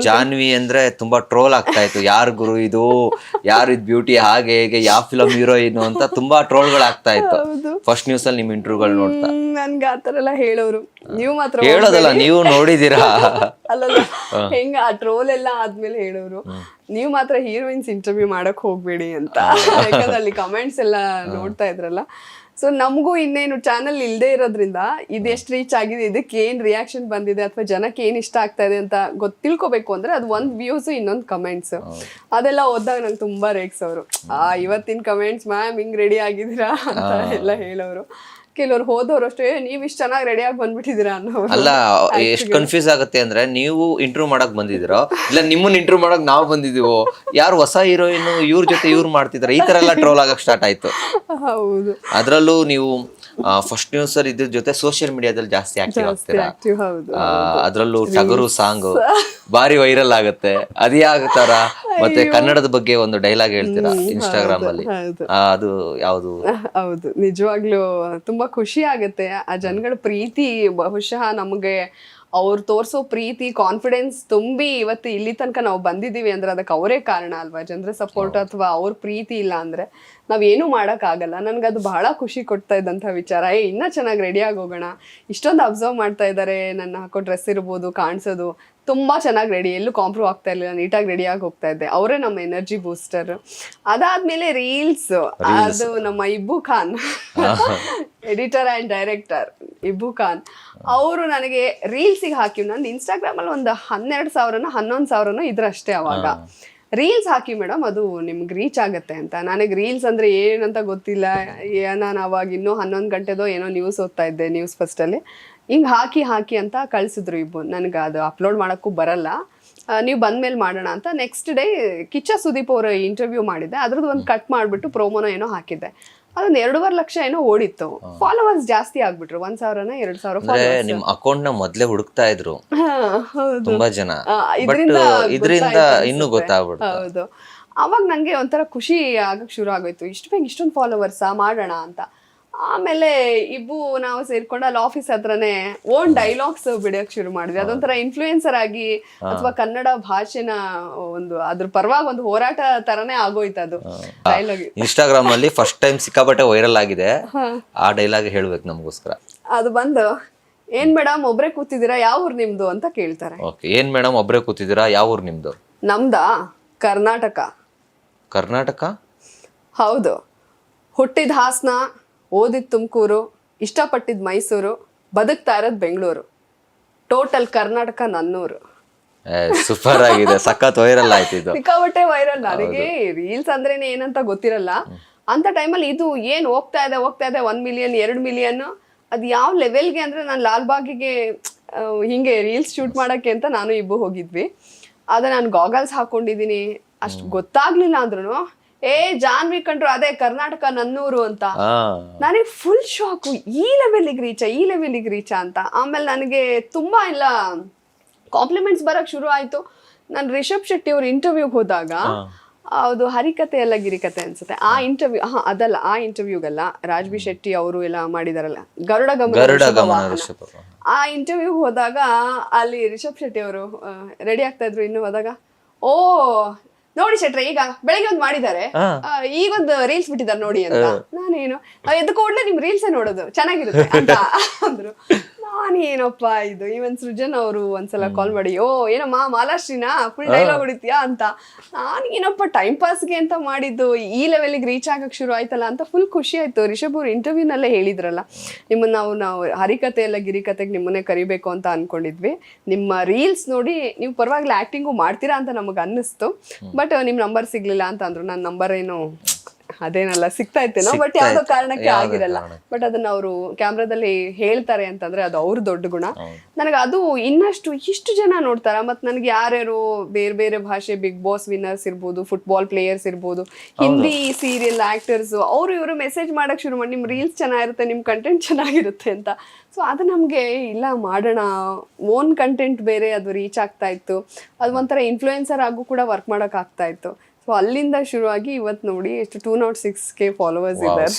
ಜಾನ್ವಿ ಅಂದ್ರೆ ತುಂಬಾ ಟ್ರೋಲ್ ಆಗ್ತಾ ಇತ್ತು, ಯಾರು ಗುರು ಇದು, ಯಾರು ಇದು ಬ್ಯೂಟಿ, ಹಾಗೆ ಹೇಗೆ, ಯಾವ ಫಿಲಂ ಹೀರೋಯಿನ್ ಅಂತ ತುಂಬಾ ಟ್ರೋಲ್ಗಳು ಆಗ್ತಾ ಇತ್ತು ಫಸ್ಟ್ ನ್ಯೂಸ್ ಅಲ್ಲಿ ನಿಮ್ ಇಂಟರ್ವ್ಯೂಗಳು ನೋಡ್ತಾ. ನನ್ಗೆ ಆತರ ಎಲ್ಲ ಹೇಳೋರು, ನೀವು ಮಾತ್ರ ಹೇಳೋದಲ್ಲ, ನೀವು ನೋಡಿದೀರಾ? ಅಲ್ಲಲ್ಲ, ಹೆಂಗ ಆ ಟ್ರೋಲ್ ಎಲ್ಲ ಆದ್ಮೇಲೆ ಹೇಳೋರು, ನೀವು ಮಾತ್ರ ಹೀರೋಯಿನ್ಸ್ ಇಂಟರ್ವ್ಯೂ ಮಾಡಕ್ ಹೋಗ್ಬೇಡಿ ಅಂತ. ಯಾಕಂದ್ರೆ ಅಲ್ಲಿ ಕಮೆಂಟ್ಸ್ ಎಲ್ಲ ನೋಡ್ತಾ ಇದ್ರಲ್ಲ. ಸೊ ನಮಗೂ ಇನ್ನೇನು ಚಾನಲ್ ಇಲ್ಲದೆ ಇರೋದ್ರಿಂದ ಇದೆಷ್ಟು ರೀಚ್ ಆಗಿದೆ, ಇದಕ್ಕೆ ಏನ್ ರಿಯಾಕ್ಷನ್ ಬಂದಿದೆ ಅಥವಾ ಜನಕ್ಕೆ ಏನ್ ಇಷ್ಟ ಆಗ್ತಾ ಇದೆ ಅಂತ ತಿಳ್ಕೊಬೇಕು ಅಂದ್ರೆ ಅದು ಒಂದ್ ವ್ಯೂಸ್ ಇನ್ನೊಂದು ಕಮೆಂಟ್ಸ್, ಅದೆಲ್ಲ ಓದಾಗ ನಂಗೆ ತುಂಬಾ ರೇಗ್ಸೋರು. ಇವತ್ತಿನ ಕಮೆಂಟ್ಸ್ ಮ್ಯಾಮ್ ಹಿಂಗ್ ರೆಡಿ ಆಗಿದ್ದೀರಾ ಅಂತ ಎಲ್ಲ ಹೇಳೋರು. ಕೆಲವ್ರು ಹೋದವ್ರು ಅಷ್ಟೇ, ನೀವ್ ಇಷ್ಟು ಚೆನ್ನಾಗಿ ರೆಡಿ ಆಗಿ ಬಂದ್ಬಿಟ್ಟಿದ್ದೀರಾ ಅನ್ನೋರು. ಅಲ್ಲ, ಎಷ್ಟು ಕನ್ಫ್ಯೂಸ್ ಆಗುತ್ತೆ ಅಂದ್ರೆ, ನೀವು ಇಂಟರ್ವ್ಯೂ ಮಾಡಕ್ ಬಂದಿದ್ದೀರೋ ಇಲ್ಲ ನಿಮ್ಮನ್ನ ಇಂಟರ್ವ್ಯೂ ಮಾಡಕ್ ನಾವು ಬಂದಿದೀವೋ, ಯಾರು ಹೊಸ ಹೀರೋಯಿನ್ ಇವ್ರ ಜೊತೆ ಇವ್ರು ಮಾಡ್ತಿದಾರೆ, ಈ ತರ ಎಲ್ಲ ಟ್ರೋಲ್ ಆಗಕ್ ಸ್ಟಾರ್ಟ್ ಆಯ್ತು. ಹೌದು, ಅದ್ರಲ್ಲೂ ನೀವು ಫಸ್ಟ್ ನ್ಯೂಸ್ ಅಲ್ಲಿ ಇದ್ರ ಜೊತೆ ಸೋಷಿಯಲ್ ಮೀಡಿಯಾದಲ್ಲಿ ಜಾಸ್ತಿ ಆಕ್ಟಿವ್ ಆಗ್ತೀರಾ. ಅದ್ರಲ್ಲೂ ಟಗರು ಸಾಂಗ್ ಬಾರಿ ವೈರಲ್ ಆಗುತ್ತೆ. ಅದೇ ಆಗತ್ತಾರ. ಮತ್ತೆ ಕನ್ನಡದ ಬಗ್ಗೆ ಒಂದು ಡೈಲಾಗ್ ಹೇಳ್ತೀರಾ ಇನ್ಸ್ಟಾಗ್ರಾಮ್ ಅಲ್ಲಿ, ಅದು ಯಾವುದು? ಹೌದು, ನಿಜವಾಗ್ಲೂ ತುಂಬಾ ಖುಷಿ ಆಗುತ್ತೆ. ಆ ಜನಗಳ ಪ್ರೀತಿ ಬಹುಶಃ ನಮಗೆ ಅವ್ರು ತೋರ್ಸೋ ಪ್ರೀತಿ, ಕಾನ್ಫಿಡೆನ್ಸ್ ತುಂಬಿ ಇವತ್ತು ಇಲ್ಲಿ ತನಕ ನಾವು ಬಂದಿದ್ದೀವಿ ಅಂದ್ರೆ ಅದಕ್ಕೆ ಅವರೇ ಕಾರಣ ಅಲ್ವಾ? ಜನರ ಸಪೋರ್ಟ್ ಅಥವಾ ಅವ್ರ ಪ್ರೀತಿ ಇಲ್ಲ ಅಂದ್ರೆ ನಾವೇನು ಮಾಡಕ್ ಆಗಲ್ಲ. ನನ್ಗದು ಬಹಳ ಖುಷಿ ಕೊಡ್ತಾ ಇದ್ದಂಥ ವಿಚಾರ. ಇನ್ನ ಚೆನ್ನಾಗಿ ರೆಡಿ ಆಗಿ ಹೋಗೋಣ, ಇಷ್ಟೊಂದು ಅಬ್ಸರ್ವ್ ಮಾಡ್ತಾ ಇದ್ದಾರೆ, ನನ್ನ ಹಾಕೋ ಡ್ರೆಸ್ ಇರ್ಬೋದು, ಕಾಣಿಸೋದು ತುಂಬಾ ಚೆನ್ನಾಗಿ ರೆಡಿ, ಎಲ್ಲೂ ಕಾಂಪ್ರೂವ್ ಆಗ್ತಾ ಇಲ್ಲ, ನೀಟಾಗಿ ರೆಡಿಯಾಗಿ ಹೋಗ್ತಾ ಇದ್ದೆ. ಅವರೇ ನಮ್ಮ ಎನರ್ಜಿ ಬೂಸ್ಟರ್. ಅದಾದ್ಮೇಲೆ ರೀಲ್ಸ್, ಅದು ನಮ್ಮ Ibbu Khan, editor and director Ibbu Khan, ಅವರು ನನಗೆ ರೀಲ್ಸಿಗೆ ಹಾಕಿ, ನಂದು ಇನ್ಸ್ಟಾಗ್ರಾಮಲ್ಲಿ ಒಂದು 12,000 11,000 ಇದ್ರಷ್ಟೇ ಅವಾಗ. ರೀಲ್ಸ್ ಹಾಕಿ ಮೇಡಮ್, ಅದು ನಿಮ್ಗೆ ರೀಚ್ ಆಗುತ್ತೆ ಅಂತ. ನನಗೆ ರೀಲ್ಸ್ ಅಂದ್ರೆ ಏನಂತ ಗೊತ್ತಿಲ್ಲ. ನಾನು ಅವಾಗ ಇನ್ನೂ 11 ಗಂಟೆದೋ ಏನೋ ನ್ಯೂಸ್ ಓದ್ತಾ ಇದ್ದೆ, ನ್ಯೂಸ್ ಫಸ್ಟಲ್ಲಿ. ಹಿಂಗೆ ಹಾಕಿ ಅಂತ ಕಳಿಸಿದ್ರು ಇಬ್ಬರು. ನನಗೆ ಅದು ಅಪ್ಲೋಡ್ ಮಾಡೋಕ್ಕೂ ಬರಲ್ಲ, ನೀವು ಬಂದ್ಮೇಲೆ ಮಾಡೋಣ ಅಂತ. ನೆಕ್ಸ್ಟ್ ಡೇ ಕಿಚ್ಚ ಸುದೀಪ್ ಅವರ ಇಂಟರ್ವ್ಯೂ ಮಾಡಿದ್ದೆ, ಅದ್ರದ್ದು ಒಂದು ಕಟ್ ಮಾಡಿಬಿಟ್ಟು ಪ್ರೋಮೋನೋ ಏನೋ ಹಾಕಿದ್ದೆ. ಅದೊಂದು 2.5 ಲಕ್ಷ ಏನೋ ಓಡಿತ್ತು. ಫಾಲೋವರ್ಸ್ ಜಾಸ್ತಿ ಆಗ್ಬಿಟ್ರು, 1,000 2,000 ಫಾಲೋವರ್ಸ್. ನಿಮ್ ಅಕೌಂಟ್ ನ ಮೊದ್ಲೇ ಹುಡುಕ್ತಾ ಇದ್ರು ತುಂಬಾ ಜನ, ಇದರಿಂದ ಇನ್ನೂ ಗೊತ್ತಾಗ್ಬಿಡ್ತು. ಹೌದು, ಅವಾಗ ನಂಗೆ ಒಂಥರ ಖುಷಿ ಆಗಕ್ ಶುರು ಆಗೋಯ್ತು, ಇಷ್ಟು ಬೇಗ ಇಷ್ಟೊಂದು ಫಾಲೋವರ್ಸ್ ಮಾಡೋಣ ಅಂತ. ಆಮೇಲೆ ಇಬ್ಬು ನಾವು ಸೇರ್ಕೊಂಡು ಅಲ್ಲಿ ಆಫೀಸ್ ಹತ್ರನೇ ಓನ್ ಡೈಲಾಗ್ಸ್ ಬಿಡಕ್ ಶುರು ಮಾಡಿದ್ವಿ. ಅದೊಂಥರ ಇನ್ಫ್ಲೂಯೆನ್ಸರ್ ಆಗಿ ಅಥವಾ ಕನ್ನಡ ಭಾಷೆನ ಒಂದು ಅದ್ರ ಪರವಾಗಿ ಒಂದು ಹೋರಾಟ ತರನೇ ಆಗೋಯ್ತು ಅದು ಡೈಲಾಗ್. ಇನ್ಸ್ಟಾಗ್ರಾಮ್ ಅಲ್ಲಿ ಫಸ್ಟ್ ಟೈಮ್ ಸಿಕ್ಕಾಪಟ್ಟೆ ವೈರಲ್ ಆಗಿದೆ, ಆ ಡೈಲಾಗ್ ಹೇಳ್ಬೇಕು ನಮಗೋಸ್ಕರ. ಅದು ಬಂದು, ಏನ್ ಮೇಡಮ್ ಒಬ್ರೇ ಕೂತಿದ್ದೀರಾ, ಯಾವ ಊರ್ ನಿಮ್ದು ಅಂತ ಕೇಳ್ತಾರೆ. ಏನ್ ಮೇಡಮ್ ಒಬ್ರೇ ಕೂತಿದ್ದೀರಾ, ಯಾವ ಊರ್ ನಿಮ್ದು? ನಮ್ದಾ ಕರ್ನಾಟಕ. ಕರ್ನಾಟಕ? ಹೌದು, ಹುಟ್ಟಿದ ಹಾಸನ, ಓದಿದ ತುಮಕೂರು, ಇಷ್ಟಪಟ್ಟಿದ್ ಮೈಸೂರು, ಬದುಕ್ತಾ ಇರೋದು ಬೆಂಗಳೂರು. ಟೋಟಲ್ ಕರ್ನಾಟಕ ನನ್ನೂರು. ಸೂಪರ್ ಆಗಿದೆ, ಸಖತ್ ವೈರಲ್ ಆಯ್ತು. ಸಿಕ್ಕಾಪಟ್ಟೆ ವೈರಲ್. ನನಗೆ ರೀಲ್ಸ್ ಅಂದ್ರೇನೆ ಏನಂತ ಗೊತ್ತಿರಲ್ಲ. ಅಂತ ಟೈಮಲ್ಲಿ ಇದು ಏನ್ ಹೋಗ್ತಾ ಇದೆ 1 ಮಿಲಿಯನ್ 2 ಮಿಲಿಯನ್. ಅದು ಯಾವ ಲೆವೆಲ್ಗೆ ಅಂದ್ರೆ, ನಾನು ಲಾಲ್ಬಾಗಿಗೆ ಹಿಂಗೆ ರೀಲ್ಸ್ ಶೂಟ್ ಮಾಡಕ್ಕೆ ಅಂತ ನಾನು ಇಬ್ಬರು ಹೋಗಿದ್ವಿ. ಅದ ನಾನು ಗಾಗಲ್ಸ್ ಹಾಕೊಂಡಿದೀನಿ, ಅಷ್ಟು ಗೊತ್ತಾಗ್ಲಿಲ್ಲ ಅಂದ್ರೂ ಜಾನ್ವಿ ಕಂಡ್ರು ಅದೇ ಕರ್ನಾಟಕ ನನ್ನೂರು ಅಂತ. ನನಗೆ ಫುಲ್ ಶಾಕು, ಈ ಲೆವೆಲ್ಗೆ ರೀಚಾ ಅಂತ. ಆಮೇಲೆ ನನಗೆ ತುಂಬಾ ಎಲ್ಲ ಕಾಂಪ್ಲಿಮೆಂಟ್ಸ್ ಬರಕ್ ಶುರು ಆಯ್ತು. ನಾನು ರಿಷಬ್ ಶೆಟ್ಟಿ ಅವ್ರ ಇಂಟರ್ವ್ಯೂಗೆ ಹೋದಾಗ, ಅದು ಹರಿಕತೆ ಎಲ್ಲ ಗಿರಿಕತೆ ಅನ್ಸುತ್ತೆ ಆ ಇಂಟರ್ವ್ಯೂ, ಅದಲ್ಲ, ಆ ಇಂಟರ್ವ್ಯೂಗಲ್ಲ, ರಾಜ್ಬಿ ಶೆಟ್ಟಿ ಅವರು ಎಲ್ಲ ಮಾಡಿದಾರಲ್ಲ, ಗರುಡ ಗಮನ, ಆ ಇಂಟರ್ವ್ಯೂಗೆ ಹೋದಾಗ ಅಲ್ಲಿ ರಿಷಬ್ ಶೆಟ್ಟಿ ಅವರು ರೆಡಿ ಆಗ್ತಾ ಇದ್ರು. ಇನ್ನು ಹೋದಾಗ, ಓ ನೋಡಿ ಶೆಟ್ರೆ, ಈಗ ಬೆಳಗ್ಗೆ ಒಂದು ಮಾಡಿದ್ದಾರೆ, ಈಗೊಂದು ರೀಲ್ಸ್ ಬಿಟ್ಟಿದ್ದಾರೆ ನೋಡಿ ಅಂತ. ನಾನೇನು ಎದ್ದು ಕೂಡಲೇ ನಿಮ್ ರೀಲ್ಸೇ ನೋಡೋದು, ಚೆನ್ನಾಗಿರುತ್ತೆ ಅಂತ ಅಂದ್ರು. ನಾನೇನಪ್ಪ ಇದು, ಈವನ್ ಸೃಜನ್ ಅವರು ಒಂದ್ಸಲ ಕಾಲ್ ಮಾಡಿ, ಏನಮ್ಮ ಮಾಲಾಶ್ರೀನಾ ಫುಲ್ ಡೈಲಾಗ್ ಹೊಡಿತೀಯಾ ಅಂತ. ನಾನೇನಪ್ಪ ಟೈಮ್ ಪಾಸ್ಗೆ ಅಂತ ಮಾಡಿದ್ದು, ಈ ಲೆವೆಲ್ಗೆ ರೀಚ್ ಆಗಕ್ ಶುರು ಆಯ್ತಲ್ಲ ಅಂತ ಫುಲ್ ಖುಷಿ ಆಯ್ತು. ರಿಷಬ್ ಅವ್ರು ಇಂಟರ್ವ್ಯೂನಲ್ಲೇ ಹೇಳಿದ್ರಲ್ಲ, ನಿಮ್ಮನ್ನ ನಾವು ಹರಿಕತೆ ಎಲ್ಲ ಗಿರಿಕತೆಗೆ ನಿಮ್ಮನ್ನೇ ಕರಿಬೇಕು ಅಂತ ಅನ್ಕೊಂಡಿದ್ವಿ. ನಿಮ್ಮ ರೀಲ್ಸ್ ನೋಡಿ ನೀವು ಪರವಾಗಿಲ್ಲ ಆಕ್ಟಿಂಗು ಮಾಡ್ತೀರಾ ಅಂತ ನಮಗೆ ಅನ್ನಿಸ್ತು. ಬಟ್ ನಿಮ್ ನಂಬರ್ ಸಿಗ್ಲಿಲ್ಲ ಅಂತ ಅಂದ್ರು. ನನ್ನ ನಂಬರ್ ಏನು ಅದೇನಲ್ಲ, ಸಿಗ್ತಾ ಇತ್ತೇನೋ, ಬಟ್ ಯಾವ್ದೋ ಕಾರಣಕ್ಕೆ ಆಗಿರಲ್ಲ. ಬಟ್ ಅದನ್ನ ಅವರು ಕ್ಯಾಮ್ರಾದಲ್ಲಿ ಹೇಳ್ತಾರೆ ಅಂತಂದ್ರೆ ಅದು ಅವ್ರ ದೊಡ್ಡ ಗುಣ. ನನಗೆ ಅದು ಇನ್ನಷ್ಟು ಇಷ್ಟು ಜನ ನೋಡ್ತಾರ. ಮತ್ ನನಗೆ ಯಾರ್ಯಾರು ಬೇರೆ ಬೇರೆ ಭಾಷೆ ಬಿಗ್ ಬಾಸ್ ವಿನ್ನರ್ಸ್ ಇರ್ಬೋದು, ಫುಟ್ಬಾಲ್ ಪ್ಲೇಯರ್ಸ್ ಇರ್ಬೋದು, ಹಿಂದಿ ಸೀರಿಯಲ್ ಆಕ್ಟರ್ಸ್, ಅವರು ಇವರು ಮೆಸೇಜ್ ಮಾಡಕ್ ಶುರು ಮಾಡಿ, ನಿಮ್ ರೀಲ್ಸ್ ಚೆನ್ನಾಗಿರುತ್ತೆ, ನಿಮ್ ಕಂಟೆಂಟ್ ಚೆನ್ನಾಗಿರುತ್ತೆ ಅಂತ. ಸೊ ಅದು ನಮಗೆ ಇಲ್ಲ ಮಾಡೋಣ, ಓನ್ ಕಂಟೆಂಟ್ ಬೇರೆ, ಅದು ರೀಚ್ ಆಗ್ತಾ ಇತ್ತು. ಅದು ಒಂಥರ ಇನ್ಫ್ಲೂಯೆನ್ಸರ್ ಆಗು ಕೂಡ ವರ್ಕ್ ಮಾಡಕ್ ಆಗ್ತಾ ಇತ್ತು. ಸೊ ಅಲ್ಲಿಂದ ಶುರುವಾಗಿ ಇವತ್ತು ನೋಡಿ ಎಷ್ಟು 206K ಫಾಲೋವರ್ಸ್ ಇದ್ದಾರೆ.